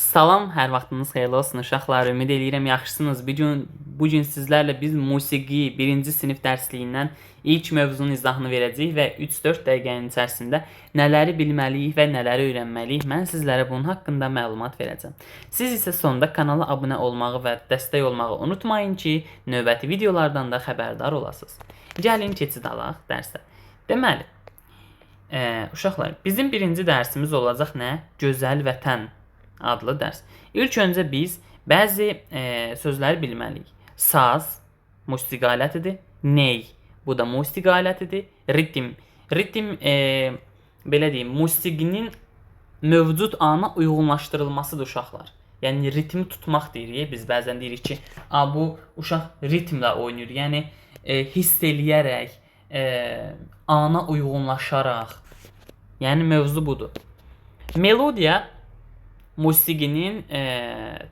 Salam, hər vaxtınız xeyirli olsun uşaqlar. Ümid edirəm yaxşısınız. Bu gün sizlərlə biz musiqi 1-ci sinif dərsliyindən ilk mövzunun izahını verəcəyik və 3-4 dəqiqənin içərisində nələri bilməliyik və nələri öyrənməliyik. Mən sizlərə bunun haqqında məlumat verəcəm. Siz isə sonda kanala abunə olmağı və dəstək olmağı unutmayın ki, növbəti videolardan da xəbərdar olasınız. Gəlin keçid alaq dərsə. Deməli, uşaqlar, bizim birinci dərsimiz olacaq nə? Gözəl vətən adlı dərs. İlk öncə biz bəzi sözləri bilməliyik. Saz, musiqi alətidir. Ney, bu da musiqi alətidir. Ritim, belə deyim, musiqinin mövcud ana uyğunlaşdırılmasıdır uşaqlar. Yəni ritmi tutmaq deyirik. Biz bəzən deyirik ki, bu uşaq ritmlə oynayır. Yəni hiss eləyərək, ana uyğunlaşaraq. Yəni mövzu budur. Melodiya musiqinin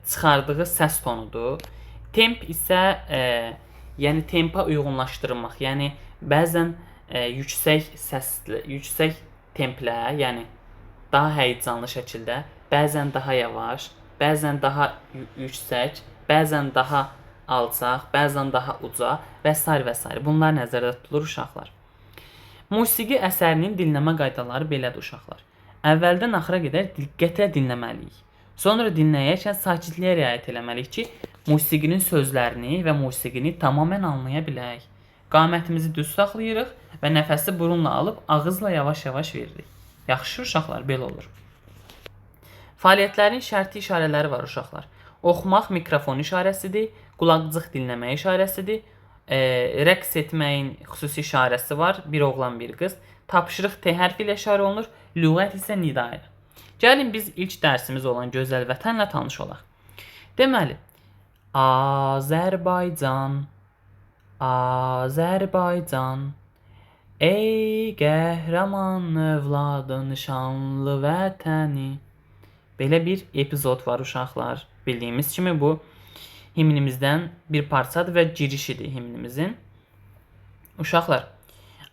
çıxardığı səs tonudur. Temp isə yəni tempa uyğunlaşdırmaq. Yəni bəzən yüksək səslə, yüksək templə, yəni daha həyəcanlı şəkildə, bəzən daha yavaş, bəzən daha yüksək, bəzən daha alçaq, bəzən daha uca və s. və s. Bunlar nəzərdə tutulur uşaqlar. Musiqi əsərinin dinləmə qaydaları belədir uşaqlar. Əvvəldən axıra qədər diqqətlə dinləməliyik. Sonra dinləyərkən sakitliyə riayət eləməliyik ki, musiqinin sözlərini və musiqini tamamilə anlaya bilək. Qamətimizi düz saxlayırıq və nəfəsi burunla alıb ağızla yavaş-yavaş veririk. Yaxşı uşaqlar, belə olur. Fəaliyyətlərin şərti işarələri var uşaqlar. Oxumaq mikrofon işarəsidir, qulaqcıq dinləmə işarəsidir, rəqs etməyin xüsusi işarəsi var, bir oğlan, bir qız. Tapşırıq T hərfi ilə işarə olunur, lüğət isə nida ilə. Gəlin biz ilk dərsimiz olan gözəl vətənlə tanış olaq. Deməli, Azərbaycan, Azərbaycan, ey qəhrəman övladın şanlı vətəni. Belə bir epizod var uşaqlar. Bildiyimiz kimi bu himnimizdən bir parçadır və girişidir himnimizin. Uşaqlar,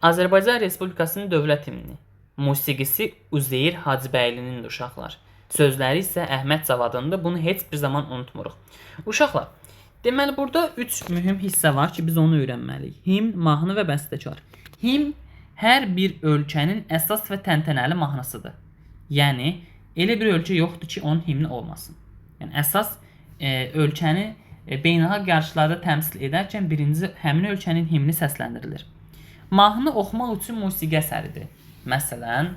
Azərbaycan Respublikasının dövlət himni. Musiqisi Üzeyir Hacıbəylinin uşaqlar. Sözləri isə Əhməd Cavadındır. Bunu heç bir zaman unutmuruq. Uşaqlar, deməli burada 3 mühüm hissə var ki, biz onu öyrənməliyik. Himn, mahnı və bəstəkar. Himn hər bir ölkənin əsas və təntənəli mahnısıdır. Yəni, elə bir ölkə yoxdur ki, onun himni olmasın. Yəni, əsas ölkəni beynəlxalq yarışlarda təmsil edərkən birinci həmin ölkənin himni səsləndirilir. Mahnı oxumaq üçün musiqi əsəridir. Məsələn,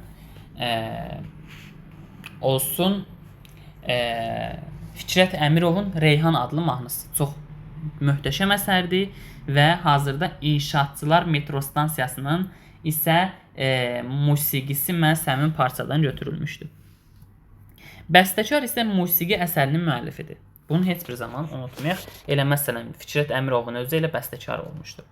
olsun Fikrət Əmirovun Reyhan adlı mahnısı. Çox möhtəşəm əsərdir və hazırda İnşaatçılar metro stansiyasının isə musiqisi məhz həmin parçadan götürülmüşdür. Bəstəkar isə musiqi əsərinin müəllifidir. Bunu heç bir zaman unutmayaq. Elə məsələn Fikrət Əmirovun özü ilə bəstəkar olmuşdur.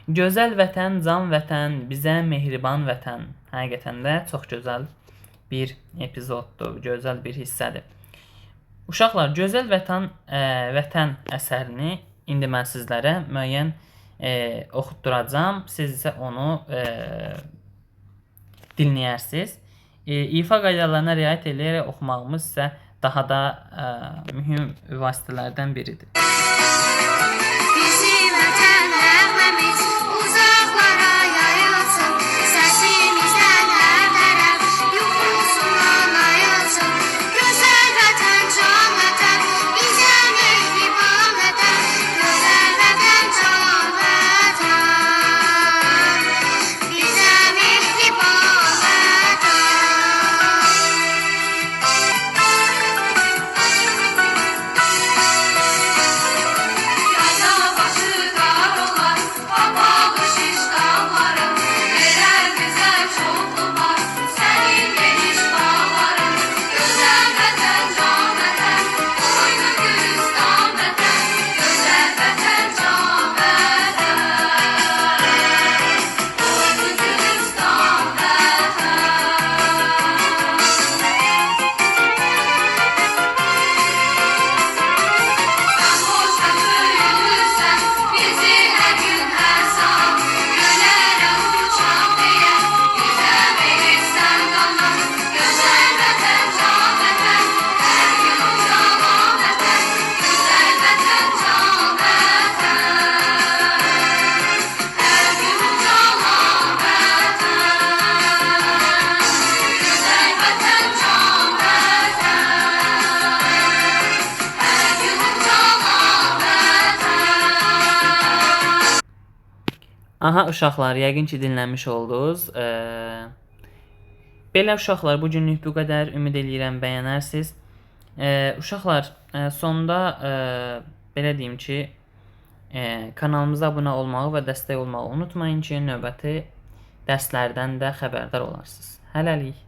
Gözəl vətən, can vətən, bizə mehriban vətən. Həqiqətən də çox gözəl bir epizoddur, gözəl bir hissədir. Uşaqlar, gözəl vətən əsərini indi mən sizlərə müəyyən oxutduracam. Siz isə onu dinləyərsiniz. İfa qaydalarına riayət edərək oxumağımız isə daha da mühüm vasitələrdən biridir. Aha uşaqlar, yəqin ki dinləmiş oldunuz. Belə uşaqlar, bu günlük bu qədər. Ümid eləyirəm bəyənərsiniz. Uşaqlar, sonda belə deyim ki, kanalımıza abunə olmağı və dəstək olmağı unutmayın ki, növbəti dərslərdən də xəbərdar olarsınız. Hələlik.